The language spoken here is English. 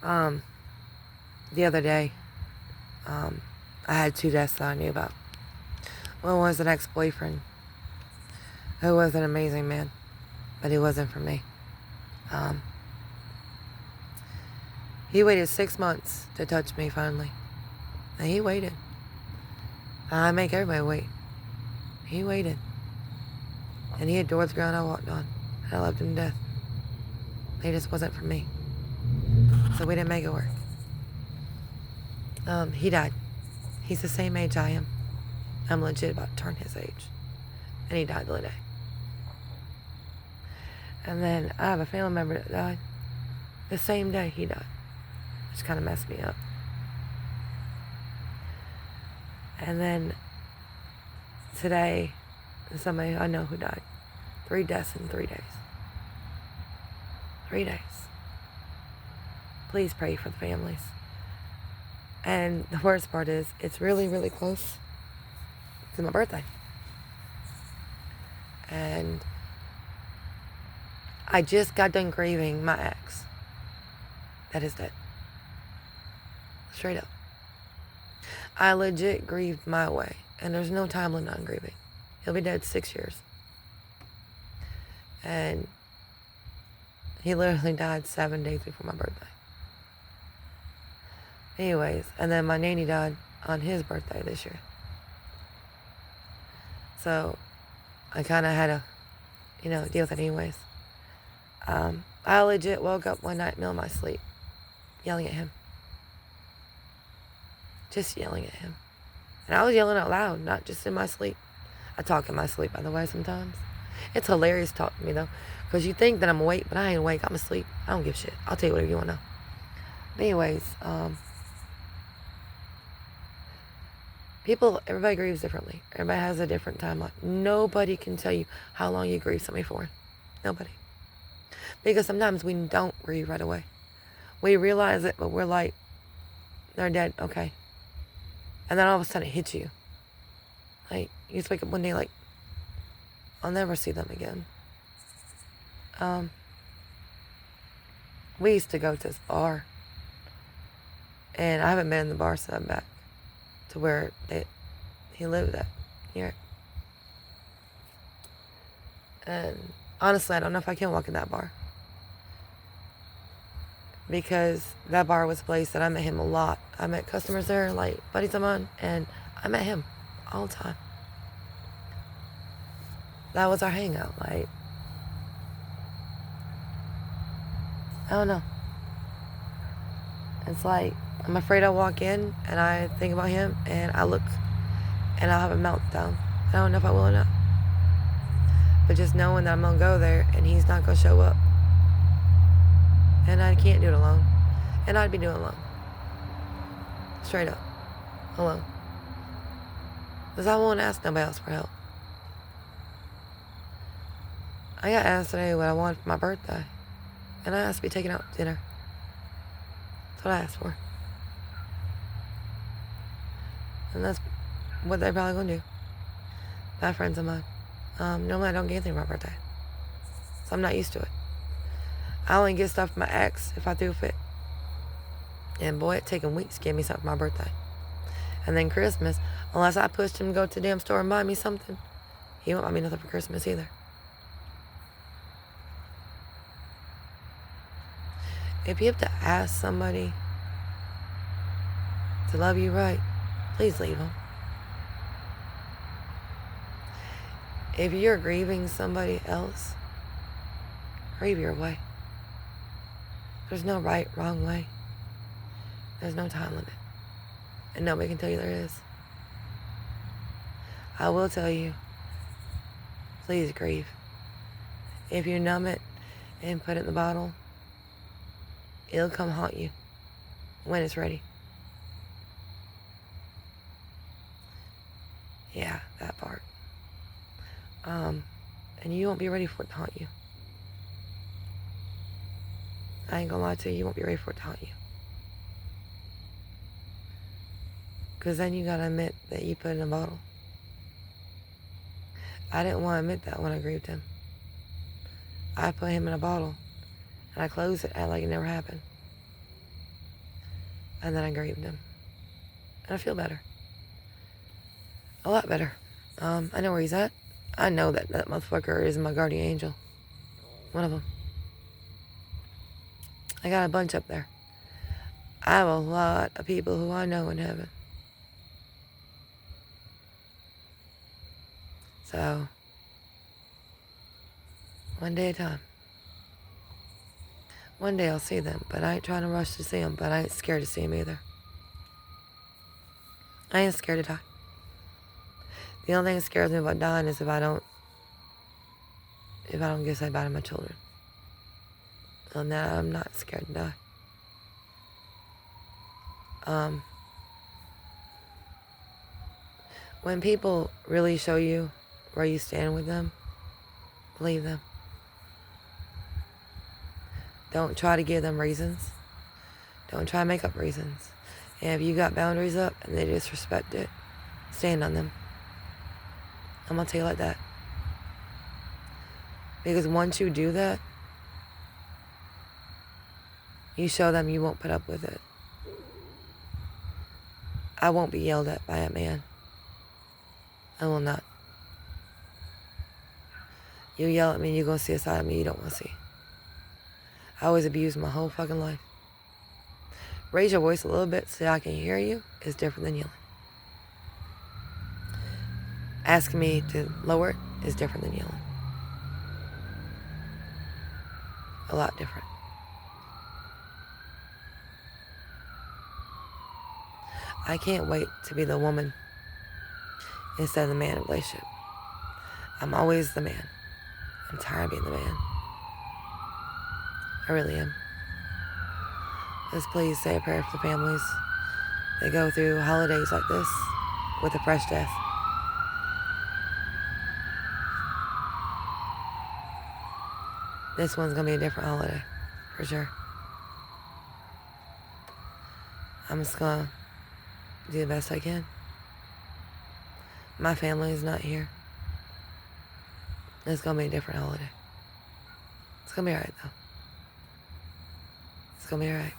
Um, the other day, I had 2 deaths that I knew about. One was an ex-boyfriend who was an amazing man, but he wasn't for me. Um, he waited 6 months to touch me finally. And he waited. I make everybody wait. He waited. And he adored the ground I walked on. And I loved him to death. He just wasn't for me. So we didn't make it work. He died. He's the same age I am. I'm legit about to turn his age. And he died the other day. And then I have a family member that died the same day he died. Which kind of messed me up. And then today, somebody I know who died. 3 deaths in 3 days. 3 days. Please pray for the families. And the worst part is, it's really, really close to my birthday. And I just got done grieving my ex that is dead. Straight up. I legit grieved my way. And there's no time limit on grieving. He'll be dead 6 years. And he literally died 7 days before my birthday. Anyways, and then my nanny died on his birthday this year. So I kind of had to, deal with it anyways. I legit woke up one night, middle of my sleep, yelling at him. Just yelling at him. And I was yelling out loud, not just in my sleep. I talk in my sleep, by the way, sometimes. It's hilarious to talk to me, though. Because you think that I'm awake, but I ain't awake. I'm asleep. I don't give a shit. I'll tell you whatever you want to know. But anyways, everybody grieves differently. Everybody has a different timeline. Nobody can tell you how long you grieve somebody for. Nobody. Because sometimes we don't grieve right away. We realize it, but we're like, they're dead, okay. And then all of a sudden it hits you. Like, you just wake up one day like, I'll never see them again. We used to go to this bar. And I haven't been in the bar since I'm back to where he lived at here. And honestly, I don't know if I can walk in that bar. Because that bar was a place that I met him a lot. I met customers there, like buddies of mine, and I met him all the time. That was our hangout. Like, I don't know. It's like, I'm afraid I'll walk in and I think about him and I look and I'll have a meltdown. I don't know if I will or not. But just knowing that I'm going to go there and he's not going to show up. And I can't do it alone. And I'd be doing it alone. Straight up. Alone. Because I won't ask nobody else for help. I got asked today what I wanted for my birthday. And I asked to be taken out to dinner. That's what I asked for. And that's what they're probably going to do. Bad friends of mine. Normally I don't get anything for my birthday. So I'm not used to it. I only get stuff for my ex if I threw a fit. And boy, it taken weeks to get me something for my birthday. And then Christmas, unless I pushed him to go to the damn store and buy me something, he won't buy me nothing for Christmas either. If you have to ask somebody to love you right, please leave them. If you're grieving somebody else, grieve your way. There's no right, wrong way. There's no time limit. And nobody can tell you there is. I will tell you, please grieve. If you numb it and put it in the bottle, it'll come haunt you when it's ready. Yeah, that part. And you won't be ready for it to haunt you. I ain't gonna lie to you, you won't be ready for it to haunt you. Because then you gotta admit that you put it in a bottle. I didn't want to admit that when I grieved him. I put him in a bottle, and I closed it, act like it never happened. And then I grieved him. And I feel better. A lot better. I know where he's at. I know that motherfucker is my guardian angel. One of them. I got a bunch up there. I have a lot of people who I know in heaven. So, one day at a time. One day I'll see them, but I ain't trying to rush to see them, but I ain't scared to see them either. I ain't scared to die. The only thing that scares me about dying is if I don't get saved by my children. And that I'm not scared to die. When people really show you where you stand with them, believe them. Don't try to give them reasons. Don't try to make up reasons. And if you got boundaries up and they disrespect it, stand on them. I'm going to tell you like that. Because once you do that, you show them you won't put up with it. I won't be yelled at by a man. I will not. You yell at me, you're going to see a side of me you don't want to see. I was abused my whole fucking life. Raise your voice a little bit so I can hear you is different than yelling. Asking me to lower it is different than yelling. A lot different. I can't wait to be the woman instead of the man in a relationship. I'm always the man. I'm tired of being the man. I really am. Just please say a prayer for the families that go through holidays like this with a fresh death. This one's going to be a different holiday, for sure. I'm just going to do the best I can. My family is not here. It's going to be a different holiday. It's going to be alright, though. It's going to be alright.